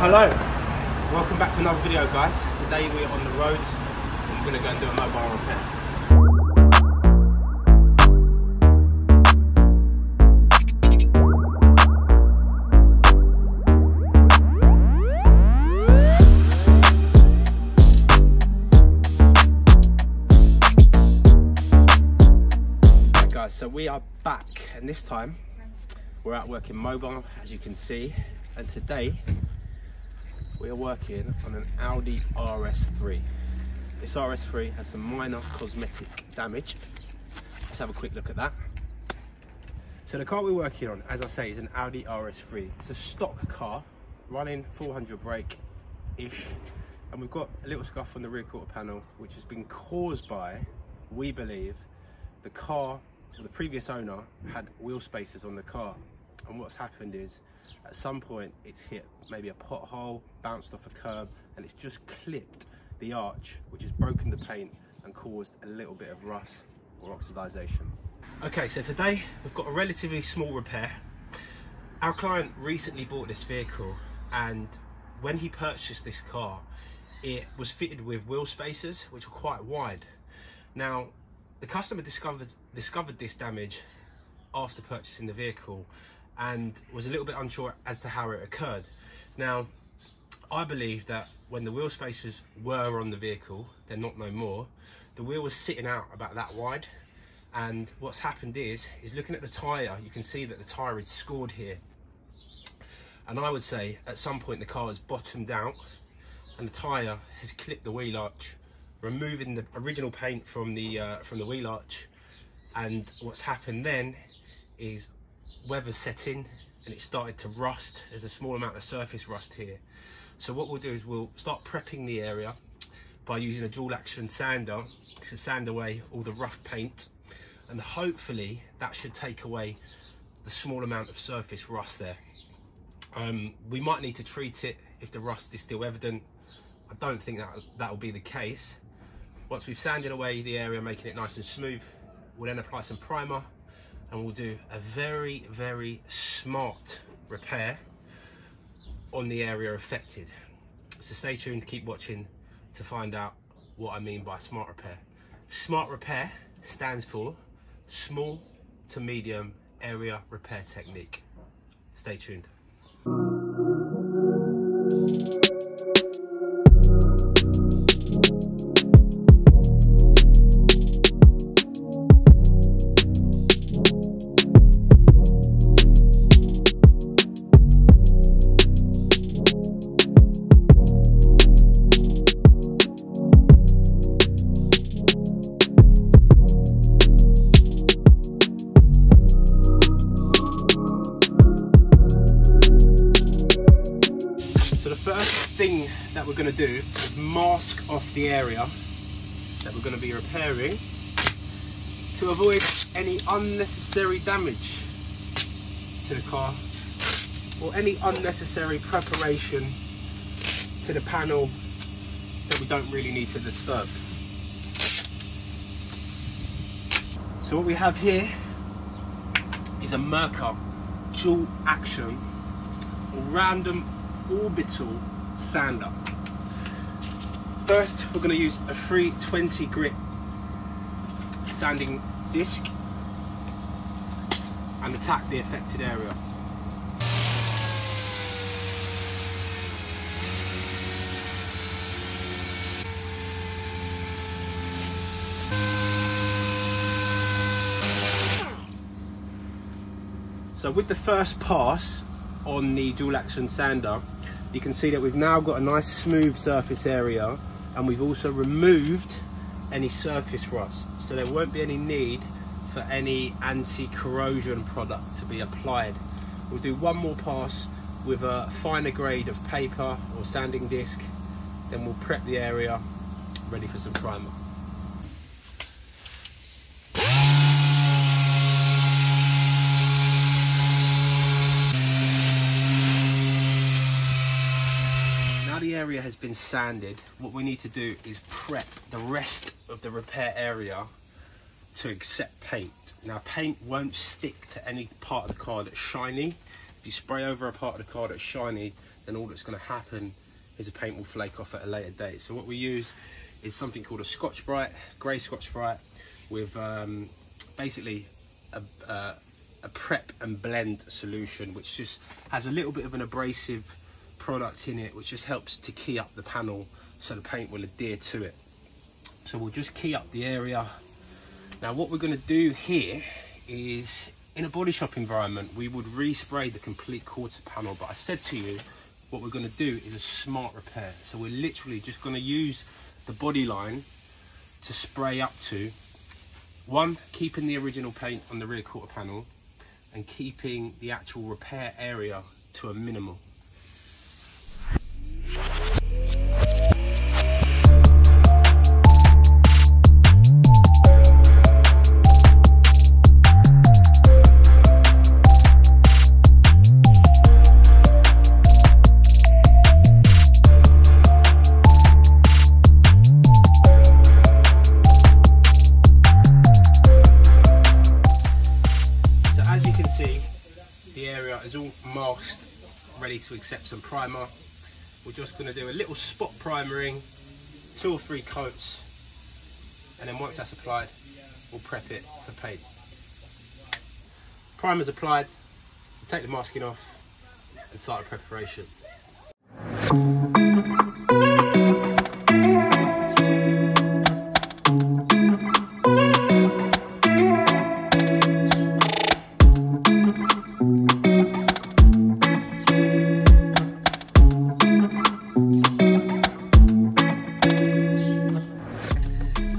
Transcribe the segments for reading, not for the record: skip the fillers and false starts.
Hello, welcome back to another video, guys. Today we're on the road and we're going to go and do a mobile repair. Right, guys, so we are back, and this time we're out working mobile, as you can see, and today we are working on an Audi RS3. This RS3 has some minor cosmetic damage. Let's have a quick look at that. So the car we're working on, as I say, is an Audi RS3. It's a stock car, running 400 brake-ish, and we've got a little scuff on the rear quarter panel, which has been caused by, we believe, the car, or the previous owner, had wheel spacers on the car. And what's happened is, at some point it's hit maybe a pothole, bounced off a curb, and it's just clipped the arch, which has broken the paint and caused a little bit of rust or oxidization. Okay, so today we've got a relatively small repair. Our client recently bought this vehicle, and when he purchased this car, it was fitted with wheel spacers, which were quite wide. Now, the customer discovered this damage after purchasing the vehicle and was a little bit unsure as to how it occurred. Now, I believe that when the wheel spacers were on the vehicle, they're not no more, the wheel was sitting out about that wide, and what's happened is looking at the tyre, you can see that the tyre is scored here, and I would say at some point the car has bottomed out and the tyre has clipped the wheel arch, removing the original paint from the wheel arch. And what's happened then is weather set in and it started to rust. There's a small amount of surface rust here. So what we'll do is we'll start prepping the area by using a dual action sander to sand away all the rough paint, and hopefully that should take away the small amount of surface rust there. We might need to treat it if the rust is still evident. I don't think that will be the case. Once we've sanded away the area, making it nice and smooth, we'll then apply some primer and we'll do a very, very smart repair on the area affected. So stay tuned, keep watching to find out what I mean by smart repair. Smart repair stands for small to medium area repair technique. Stay tuned. Thing that we're going to do is mask off the area that we're going to be repairing to avoid any unnecessary damage to the car or any unnecessary preparation to the panel that we don't really need to disturb. So what we have here is a Merca dual action random orbital sander. First, we're going to use a 320 grit sanding disc and attack the affected area. So with the first pass on the dual action sander, you can see that we've now got a nice smooth surface area, and we've also removed any surface rust, so there won't be any need for any anti-corrosion product to be applied. We'll do one more pass with a finer grade of paper or sanding disc, then we'll prep the area ready for some primer. The area has been sanded. What we need to do is prep the rest of the repair area to accept paint. Now, paint won't stick to any part of the car that's shiny. If you spray over a part of the car that's shiny, then all that's going to happen is the paint will flake off at a later date. So what we use is something called a Scotch-Brite, grey Scotch-Brite, with basically a prep and blend solution, which just has a little bit of an abrasive product in it, which just helps to key up the panel so the paint will adhere to it. So we'll just key up the area. Now what we're going to do here is, in a body shop environment, we would respray the complete quarter panel, but I said to you, what we're going to do is a smart repair. So we're literally just going to use the body line to spray up to, one, keeping the original paint on the rear quarter panel and keeping the actual repair area to a minimal. Is all masked, ready to accept some primer. We're just going to do a little spot primering, 2 or 3 coats, and then once that's applied, we'll prep it for paint. Primer's applied, we'll take the masking off and start the preparation.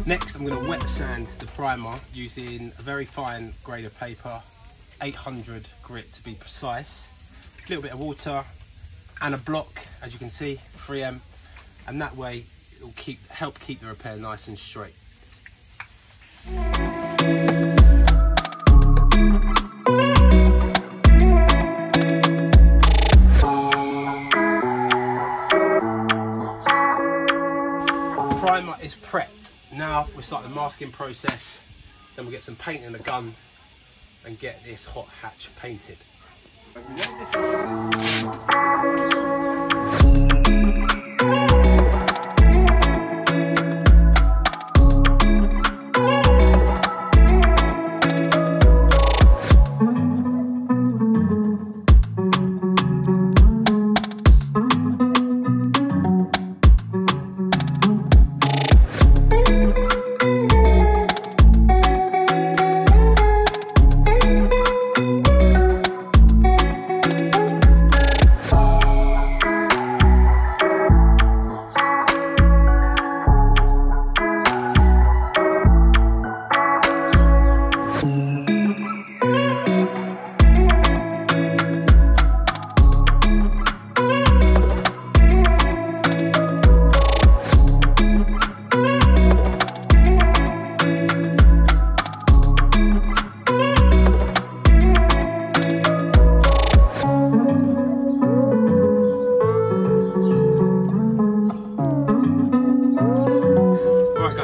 Next, I'm going to wet sand the primer using a very fine grade of paper, 800 grit to be precise, a little bit of water and a block, as you can see, 3M, and that way it will help keep the repair nice and straight. The primer is prepped. Now we'll start the masking process, then we'll get some paint in the gun and get this hot hatch painted.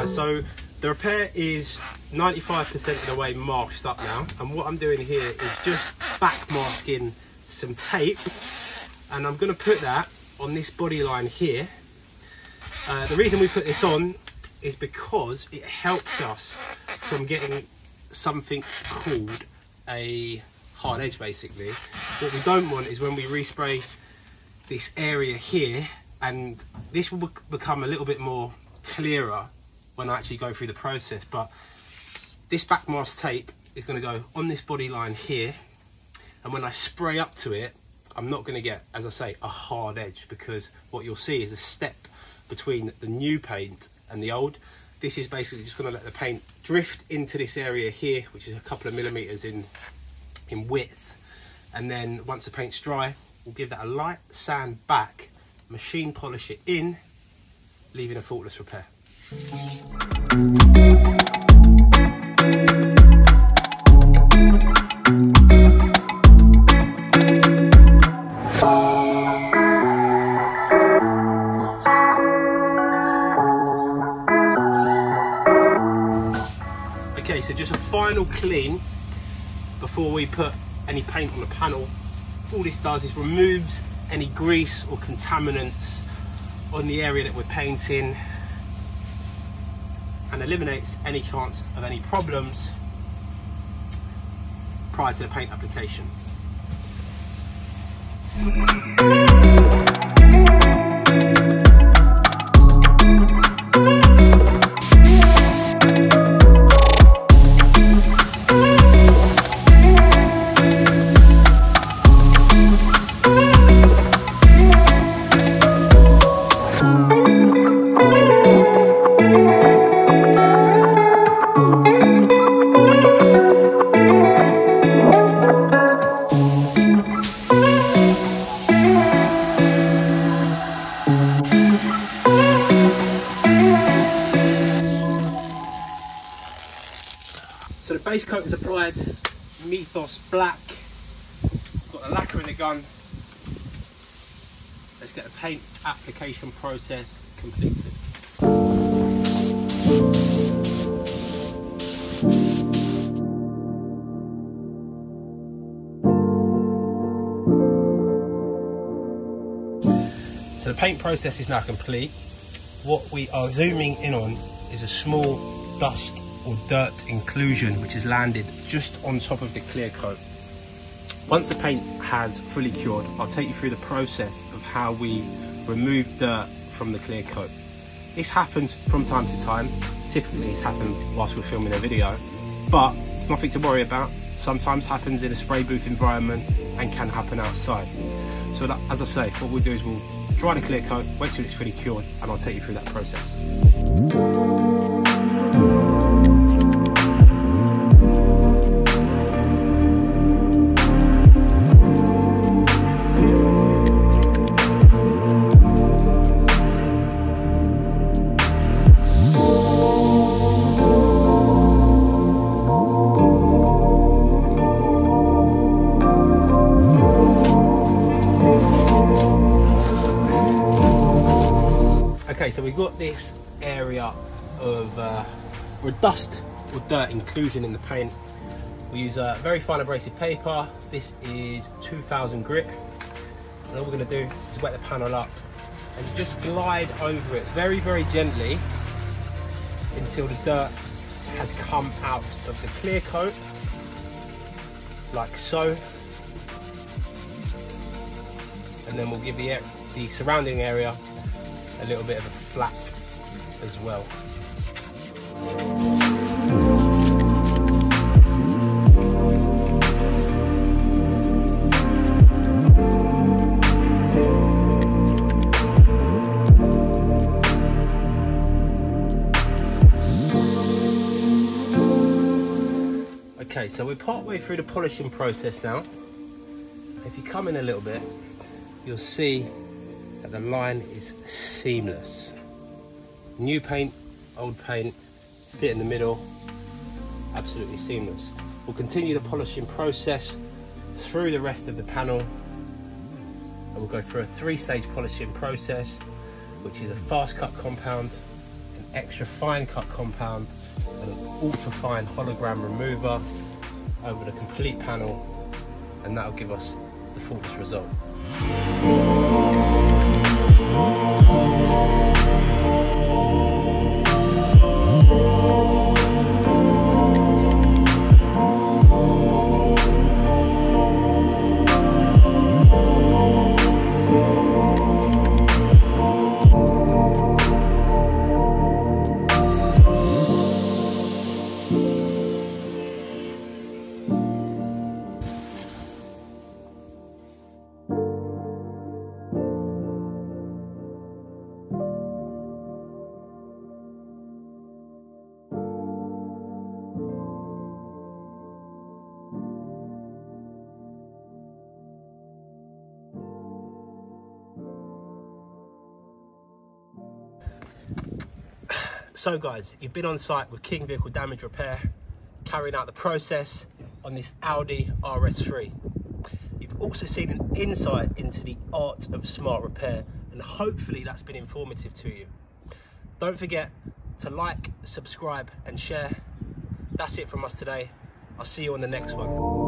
So the repair is 95% of the way masked up now, and what I'm doing here is just back masking some tape, and I'm going to put that on this body line here. The reason we put this on is because it helps us from getting something called a hard edge. Basically, what we don't want is when we respray this area here, and this will become a little bit more clearer when I actually go through the process, but this back mask tape is going to go on this body line here, and when I spray up to it, I'm not going to get, as I say, a hard edge, because what you'll see is a step between the new paint and the old. This is basically just going to let the paint drift into this area here, which is a couple of millimeters in width, and then once the paint's dry, we'll give that a light sand back, machine polish it in, leaving a faultless repair. Okay, so just a final clean before we put any paint on the panel. all this does is removes any grease or contaminants on the area that we're painting and eliminates any chance of any problems prior to the paint application. So the base coat is applied, Mythos black, got the lacquer in the gun. Let's get the paint application process completed. So the paint process is now complete. What we are zooming in on is a small dust or dirt inclusion which is landed just on top of the clear coat. Once the paint has fully cured, I'll take you through the process of how we remove dirt from the clear coat. This happens from time to time. Typically it's happened whilst we're filming a video, but it's nothing to worry about. Sometimes happens in a spray booth environment and can happen outside. So that, as I say, what we'll do is we'll dry the clear coat, wait till it's fully cured, and I'll take you through that process. Okay, so we've got this area of dust or dirt inclusion in the paint. We use a very fine abrasive paper. This is 2000 grit. And all we're going to do is wet the panel up and just glide over it very, very gently until the dirt has come out of the clear coat, like so. And then we'll give the surrounding area a little bit of a flat as well. Okay, so we're partway through the polishing process now. If you come in a little bit, you'll see that the line is seamless. New paint, old paint, bit in the middle, absolutely seamless. We'll continue the polishing process through the rest of the panel, and we'll go through a 3-stage polishing process, which is a fast cut compound, an extra fine cut compound, and an ultra fine hologram remover over the complete panel, and that'll give us the fullest result. So guys, you've been on site with King Vehicle Damage Repair, carrying out the process on this Audi RS3. You've also seen an insight into the art of smart repair, and hopefully that's been informative to you. Don't forget to like, subscribe and share. That's it from us today. I'll see you on the next one.